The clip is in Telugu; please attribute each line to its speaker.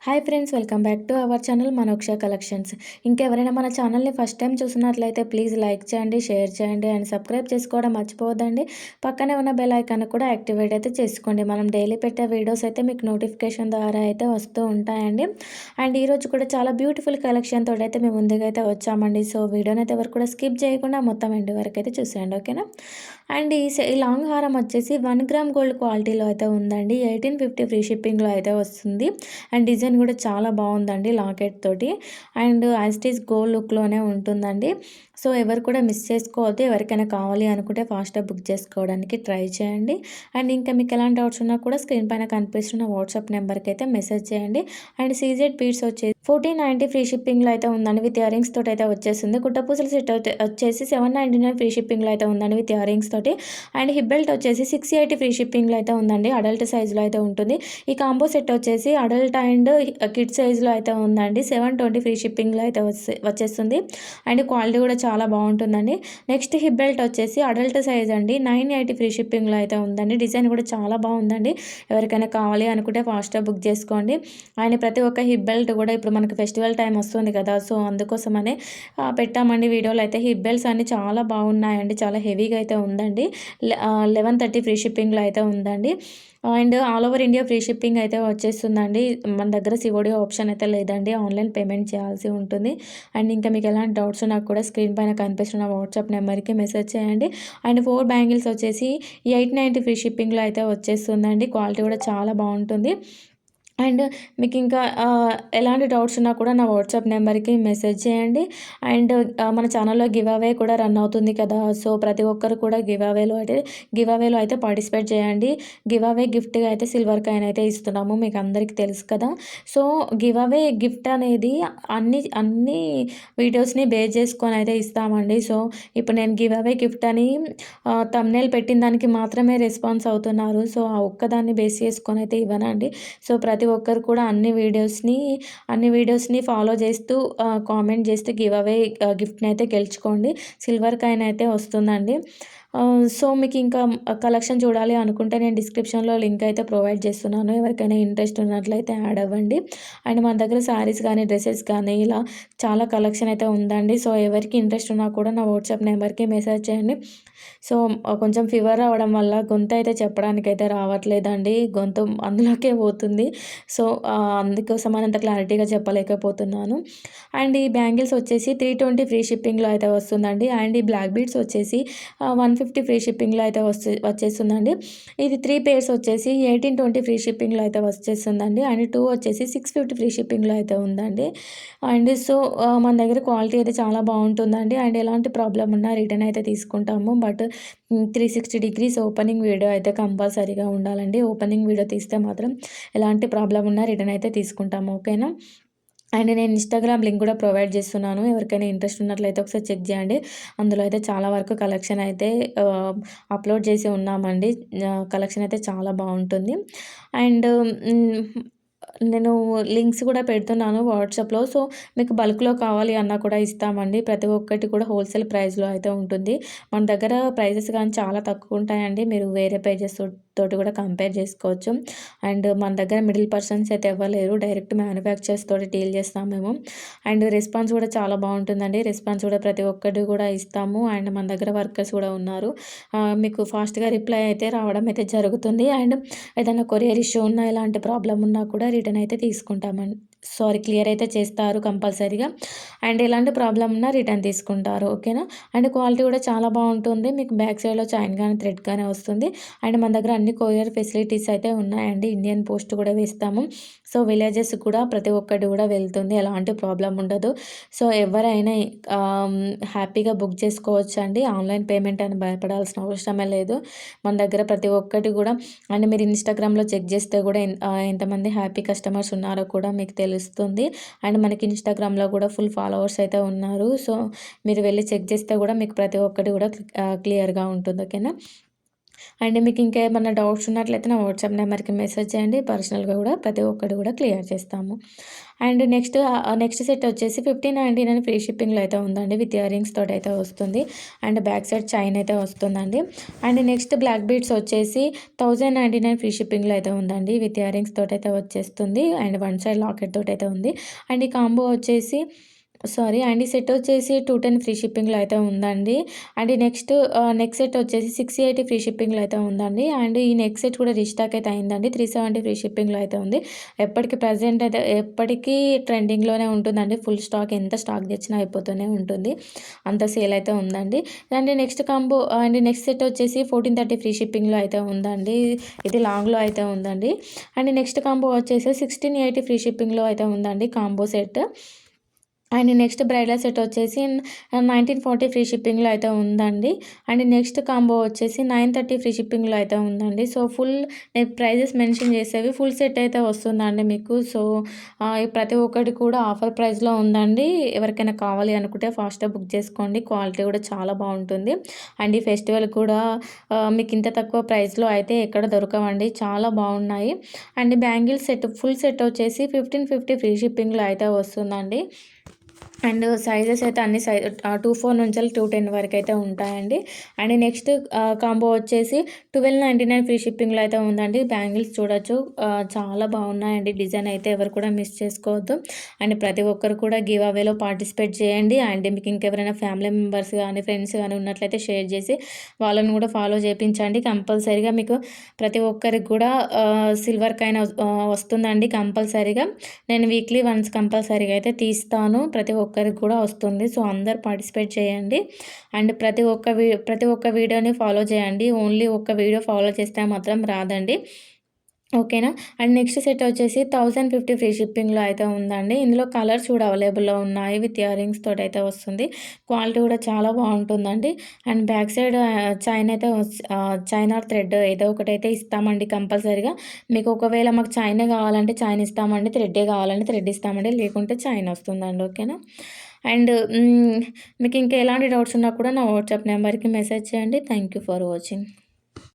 Speaker 1: Hi friends, welcome back to our channel Manoksha collections. ఇంకెవరైనా మన ఛానల్ని ఫస్ట్ టైం చూసినట్లయితే ప్లీజ్ లైక్ చేయండి, షేర్ చేయండి అండ్ సబ్స్క్రైబ్ చేసుకోవడం మర్చిపోవద్దండి. పక్కనే ఉన్న బెల్ ఐకాన్ కూడా యాక్టివేట్ అయితే చేసుకోండి. మనం డైలీ పెట్టే వీడియోస్ అయితే మీకు నోటిఫికేషన్ ద్వారా అయితే వస్తూ ఉంటాయండి. అండ్ ఈరోజు కూడా చాలా బ్యూటిఫుల్ కలెక్షన్ తోటి అయితే మేము ముందుగా అయితే వచ్చామండి. సో వీడియోని అయితే ఎవరు కూడా స్కిప్ చేయకుండా మొత్తం ఎండ్ వరకు అయితే చూసేయండి, ఓకేనా. అండ్ ఈ లాంగ్ హారం వచ్చేసి 1 గ్రామ్ గోల్డ్ క్వాలిటీలో అయితే ఉందండి. 1850 ఫ్రీ షిప్పింగ్లో అయితే వస్తుంది. అండ్ డిజైన్ కూడా చాలా బాగుందండి లాకెట్ తోటి. And as it is gold లుక్లోనే ఉంటుందండి. సో ఎవరు కూడా మిస్ చేసుకోవద్దు. ఎవరికైనా కావాలి అనుకుంటే ఫాస్ట్గా బుక్ చేసుకోవడానికి ట్రై చేయండి. అండ్ ఇంకా మీకు ఎలాంటి డౌట్స్ ఉన్నా కూడా స్క్రీన్ పైన కనిపిస్తున్న వాట్సాప్ నెంబర్కి అయితే మెసేజ్ చేయండి. అండ్ సీజెడ్ బీడ్స్ వచ్చేసి 1490 ఫ్రీ షిప్పింగ్లో అయితే ఉందండి. విత్ ఇయరింగ్స్ తోటి అయితే వచ్చేస్తుంది. కుట్టపూసల సెట్ వచ్చేసి 799 ఫ్రీ షిప్పింగ్లో అయితే ఉందండి విత్ ఇయరింగ్స్ తోటి. అండ్ హిప్ బెల్ట్ వచ్చేసి 680 ఫ్రీ షిప్పింగ్లో అయితే ఉందండి. అడల్ట్ సైజులో అయితే ఉంటుంది. ఈ కాంబో సెట్ వచ్చేసి అడల్ట్ అండ్ కిడ్ సైజులో అయితే ఉందండి. 720 ఫ్రీ షిప్పింగ్లో అయితే వచ్చేస్తుంది. అండ్ క్వాలిటీ కూడా చాలా బాగుంటుందండి. నెక్స్ట్ హిప్ బెల్ట్ వచ్చేసి అడల్ట్ సైజ్ అండి. 980 ఫ్రీ షిప్పింగ్లో అయితే ఉందండి. డిజైన్ కూడా చాలా బాగుందండి. ఎవరికైనా కావాలి అనుకుంటే ఫాస్ట్గా బుక్ చేసుకోండి. అండ్ ప్రతి ఒక్క హిప్ బెల్ట్ కూడా ఇప్పుడు మనకు ఫెస్టివల్ టైం వస్తుంది కదా, సో అందుకోసమనే పెట్టామండి వీడియోలో అయితే. హిప్ బెల్ట్స్ అన్ని చాలా బాగున్నాయండి. చాలా హెవీగా అయితే ఉందండి. 1130 ఫ్రీ షిప్పింగ్లో అయితే ఉందండి. And all over India free shipping అయితే వచ్చేస్తుందండి. మన దగ్గర సిఓడి ఆప్షన్ అయితే లేదండి. ఆన్లైన్ పేమెంట్ చేయాల్సి ఉంటుంది. అండ్ ఇంకా మీకు ఎలాంటి డౌట్స్ నాకు కూడా స్క్రీన్ పైన కనిపిస్తున్న వాట్సాప్ నెంబర్కి మెసేజ్ చేయండి. అండ్ 4 బ్యాంగిల్స్ వచ్చేసి 890 ఫ్రీ షిప్పింగ్లో అయితే వచ్చేస్తుందండి. క్వాలిటీ కూడా చాలా బాగుంటుంది. అండ్ మీకు ఇంకా ఎలాంటి డౌట్స్ ఉన్నా కూడా నా వాట్సాప్ నెంబర్కి మెసేజ్ చేయండి. అండ్ మన ఛానల్లో గివ్ అవే కూడా రన్ అవుతుంది కదా, సో ప్రతి ఒక్కరు కూడా గివ్ అవేలో అయితే పార్టిసిపేట్ చేయండి. గివ్ అవే గిఫ్ట్గా అయితే సిల్వర్ కాయిన్ అయితే ఇస్తున్నాము, మీకు అందరికీ తెలుసు కదా. సో గివ్ అవే గిఫ్ట్ అనేది అన్ని వీడియోస్ని బేస్ చేసుకొని అయితే ఇస్తామండి. సో ఇప్పుడు నేను గివ్ అవే గిఫ్ట్ అని థంబ్నెయిల్ పెట్టిన దానికి మాత్రమే రెస్పాన్స్ అవుతున్నారు. సో ఆ ఒక్కదాన్ని బేస్ చేసుకొని అయితే ఇవ్వనండి. సో ప్రతి ఒక్కరు కూడా అన్ని వీడియోస్ని ఫాలో చేస్తూ కామెంట్ చేస్తూ గివ్ అవే గిఫ్ట్ని అయితే గెలుచుకోండి. సిల్వర్ కాయిన్ అయితే వస్తుందండి. సో మీకు ఇంకా కలెక్షన్ చూడాలి అనుకుంటే నేను డిస్క్రిప్షన్లో లింక్ అయితే ప్రొవైడ్ చేస్తున్నాను. ఎవరికైనా ఇంట్రెస్ట్ ఉన్నట్లయితే యాడ్ అవ్వండి. అండ్ మన దగ్గర శారీస్ కానీ డ్రెస్సెస్ కానీ ఇలా చాలా కలెక్షన్ అయితే ఉందండి. సో ఎవరికి ఇంట్రెస్ట్ ఉన్నా కూడా నా వాట్సాప్ నెంబర్కి మెసేజ్ చేయండి. సో కొంచెం ఫీవర్ రావడం వల్ల గొంతు అయితే చెప్పడానికైతే రావట్లేదండి. గొంతు అందులోకే పోతుంది. సో అందుకోసం అంత క్లారిటీగా చెప్పలేకపోతున్నాను. అండ్ ఈ బ్యాంగిల్స్ వచ్చేసి 320 ఫ్రీ షిప్పింగ్లో అయితే వస్తుందండి. అండ్ ఈ బ్లాక్ బీడ్స్ వచ్చేసి 150 ఫ్రీ షిప్పింగ్లో అయితే వచ్చేస్తుందండి. ఇది 3 పేర్స్ వచ్చేసి 1820 ఫ్రీ షిప్పింగ్లో అయితే వచ్చేస్తుందండి. అండ్ 2 వచ్చేసి 650 ఫ్రీ షిప్పింగ్లో అయితే ఉందండి. అండ్ సో మన దగ్గర క్వాలిటీ అయితే చాలా బాగుంటుందండి. అండ్ ఎలాంటి ప్రాబ్లం ఉన్నా రిటర్న్ అయితే తీసుకుంటాము. బట్ 360 డిగ్రీస్ ఓపెనింగ్ వీడియో అయితే కంపల్సరీగా ఉండాలండి. ఓపెనింగ్ వీడియో తీస్తే మాత్రం ఎలాంటి ప్రాబ్లం ఉన్నా రిటర్న్ అయితే తీసుకుంటాము, ఓకేనా. అండ్ నేను ఇన్స్టాగ్రామ్ లింక్ కూడా ప్రొవైడ్ చేస్తున్నాను. ఎవరికైనా ఇంట్రెస్ట్ ఉన్నట్లయితే ఒకసారి చెక్ చేయండి. అందులో అయితే చాలా వరకు కలెక్షన్ అయితే అప్లోడ్ చేసి ఉన్నామండి. కలెక్షన్ అయితే చాలా బాగుంటుంది. అండ్ నేను లింక్స్ కూడా పెడుతున్నాను వాట్సాప్లో. సో మీకు బల్క్లో కావాలి అన్నా కూడా ఇస్తామండి. ప్రతి ఒక్కటి కూడా హోల్సేల్ ప్రైస్లో అయితే ఉంటుంది. మన దగ్గర ప్రైజెస్ కానీ చాలా తక్కువ ఉంటాయండి. మీరు వేరే పేజెస్ తోటి కూడా కంపేర్ చేసుకోవచ్చు. అండ్ మన దగ్గర మిడిల్ పర్సన్స్ అయితే ఇవ్వలేరు. డైరెక్ట్ మ్యానుఫ్యాక్చర్స్ తోటి డీల్ చేస్తాం మేము. అండ్ రెస్పాన్స్ కూడా చాలా బాగుంటుందండి. రెస్పాన్స్ కూడా ప్రతి ఒక్కటి కూడా ఇస్తాము. అండ్ మన దగ్గర వర్కర్స్ కూడా ఉన్నారు. మీకు ఫాస్ట్గా రిప్లై అయితే రావడం అయితే జరుగుతుంది. అండ్ ఏదైనా కొరియర్ ఇష్యూ ఉన్నా ఎలాంటి ప్రాబ్లం ఉన్నా కూడా రిటర్న్ అయితే తీసుకుంటామండి. క్లియర్ అయితే చేస్తారు కంపల్సరీగా. అండ్ ఎలాంటి ప్రాబ్లం ఉన్నా రిటర్న్ తీసుకుంటారు, ఓకేనా. అండ్ క్వాలిటీ కూడా చాలా బాగుంటుంది. మీకు బ్యాక్ సైడ్లో చైన్ కానీ థ్రెడ్ కానీ వస్తుంది. అండ్ మన దగ్గర అన్ని కొరియర్ ఫెసిలిటీస్ అయితే ఉన్నాయండి. ఇండియన్ పోస్ట్ కూడా వేస్తాము. సో విలేజెస్ కూడా ప్రతి ఒక్కటి కూడా వెళ్తుంది, ఎలాంటి ప్రాబ్లం ఉండదు. సో ఎవరైనా హ్యాపీగా బుక్ చేసుకోవచ్చు అండి. ఆన్లైన్ పేమెంట్ అని భయపడాల్సిన అవసరమే లేదు. మన దగ్గర ప్రతి ఒక్కటి కూడా. అండ్ మీరు ఇన్స్టాగ్రామ్లో చెక్ చేస్తే కూడా ఎంతమంది హ్యాపీ కస్టమర్స్ ఉన్నారో కూడా మీకు తెలుస్తుంది. అండ్ మనకి ఇన్స్టాగ్రామ్లో కూడా ఫుల్ ఫాలోవర్స్ అయితే ఉన్నారు. సో మీరు వెళ్ళి చెక్ చేస్తే కూడా మీకు ప్రతి ఒక్కటి కూడా క్లియర్గా ఉంటుంది, ఓకేనా. అండ్ మీకు ఇంకేమన్నా డౌట్స్ ఉన్నట్లయితే నా వాట్సాప్ నెంబర్‌కి మెసేజ్ చేయండి. పర్సనల్‌గా కూడా ప్రతి ఒక్కటి కూడా క్లియర్ చేస్తాము. అండ్ నెక్స్ట్ సెట్ వచ్చేసి 1599 ఫ్రీ షిప్పింగ్‌లో అయితే ఉందండి. విత్ ఇయర్ రింగ్స్ తోటైతే వస్తుంది. అండ్ బ్యాక్ సైడ్ చైన్ అయితే వస్తుందండి. అండ్ నెక్స్ట్ బ్లాక్ బీడ్స్ వచ్చేసి 1099 ఫ్రీ షిప్పింగ్‌లో అయితే ఉందండి. విత్ ఇయర్ రింగ్స్ తోటైతే వచ్చేస్తుంది. అండ్ వన్ సైడ్ లాకెట్ తోటైతే ఉంది. అండ్ ఈ కాంబో వచ్చేసి ఈ సెట్ వచ్చేసి 210 ఫ్రీ షిప్పింగ్‌లో అయితే ఉందండి. అండ్ నెక్స్ట్ సెట్ వచ్చేసి 680 ఫ్రీ షిప్పింగ్‌లో అయితే ఉందండి. అండ్ ఈ నెక్స్ట్ సెట్ కూడా రీస్టాక్ అయితే అయిందండి. 370 ఫ్రీ షిప్పింగ్‌లో అయితే ఉంది. ఎప్పటికీ ట్రెండింగ్‌లోనే ఉంటుందండి. ఫుల్ స్టాక్ ఎంత స్టాక్ తెచ్చినా అయిపోతూనే ఉంటుంది. అంత సేల్ అయితే ఉందండి. నెక్స్ట్ సెట్ వచ్చేసి 1430 ఫ్రీ షిప్పింగ్‌లో అయితే ఉందండి. ఇది లాంగ్‌లో అయితే ఉందండి. అండ్ నెక్స్ట్ కాంబో వచ్చేసి 1680 ఫ్రీ షిప్పింగ్‌లో అయితే ఉందండి combo set. And next bridal set వచ్చేసి 1940 ఫ్రీ షిప్పింగ్‌లో అయితే ఉందండి. అండ్ నెక్స్ట్ కాంబో వచ్చేసి 930 ఫ్రీ షిప్పింగ్‌లో అయితే ఉందండి. సో, నేను ప్రైజెస్ మెన్షన్ చేసేవి ఫుల్ సెట్ అయితే వస్తుందండి మీకు. సో, ప్రతి ఒక్కటి కూడా ఆఫర్ ప్రైస్‌లో ఉందండి. ఎవరికైనా కావాలి అనుకుంటే ఫాస్ట్‌గా బుక్ చేసుకోండి. క్వాలిటీ కూడా చాలా బాగుంటుంది. అండ్ ఈ ఫెస్టివల్ కూడా మీకు ఇంత తక్కువ ప్రైస్‌లో అయితే ఎక్కడ దొరకవండి. చాలా బాగున్నాయి. And bangle set full set వచ్చేసి 1550 ఫ్రీ షిప్పింగ్‌లో అయితే వస్తుందండి. అండ్ సైజెస్ అయితే అన్ని 24 నుంచి 210 వరకు అయితే ఉంటాయండి. అండ్ నెక్స్ట్ కాంబో వచ్చేసి 1299 ఫ్రీ షిప్పింగ్‌లో అయితే ఉందండి. బ్యాంగిల్స్ చూడొచ్చు. చాలా బాగున్నాయండి. డిజైన్ అయితే ఎవరు కూడా మిస్ చేసుకోవద్దు. అండ్ ప్రతి ఒక్కరు కూడా గివ్ అవేలో పార్టిసిపేట్ చేయండి. అండ్ మీకు ఇంకెవరైనా ఫ్యామిలీ మెంబర్స్ కానీ ఫ్రెండ్స్ కానీ ఉన్నట్లయితే షేర్ చేసి వాళ్ళని కూడా ఫాలో చేయించండి. కంపల్సరీగా మీకు ప్రతి ఒక్కరికి కూడా సిల్వర్ కాయిన్ వస్తుందండి కంపల్సరీగా. నేను వీక్లీ వన్స్ కంపల్సరీగా అయితే తీస్తాను. ప్రతి ఒక్కరికి కూడా వస్తుంది. సో, అందరూ పార్టిసిపేట్ చేయండి. అండ్ ప్రతి ఒక్క వీడియోని ఫాలో చేయండి. ఓన్లీ ఒక్క వీడియో ఫాలో చేస్తే మాత్రం రాదండి. ఓకేనా. అండ్ నెక్స్ట్ సెట్ వచ్చేసి 1050 ఫ్రీ షిప్పింగ్‌లో అయితే ఉందండి. ఇందులో కలర్స్ కూడా అవైలబుల్‌లో ఉన్నాయి. విత్ ఇయర్ రింగ్స్ తోటైతే వస్తుంది. క్వాలిటీ కూడా చాలా బాగుంటుందండి. And back side chain are thread ఏదో ఒకటైతే ఇస్తామండి కంపల్సరీగా. మీకు ఒకవేళ మాకు చైనే కావాలంటే చైన్ ఇస్తామండి. థ్రెడ్డే కావాలంటే థ్రెడ్ ఇస్తామండి. లేకుంటే చైన్ వస్తుందండి. ఓకేనా. అండ్ మీకు ఇంకా ఎలాంటి డౌట్స్ ఉన్నా కూడా నా వాట్సాప్ నెంబర్‌కి మెసేజ్ చేయండి. Thank you for watching.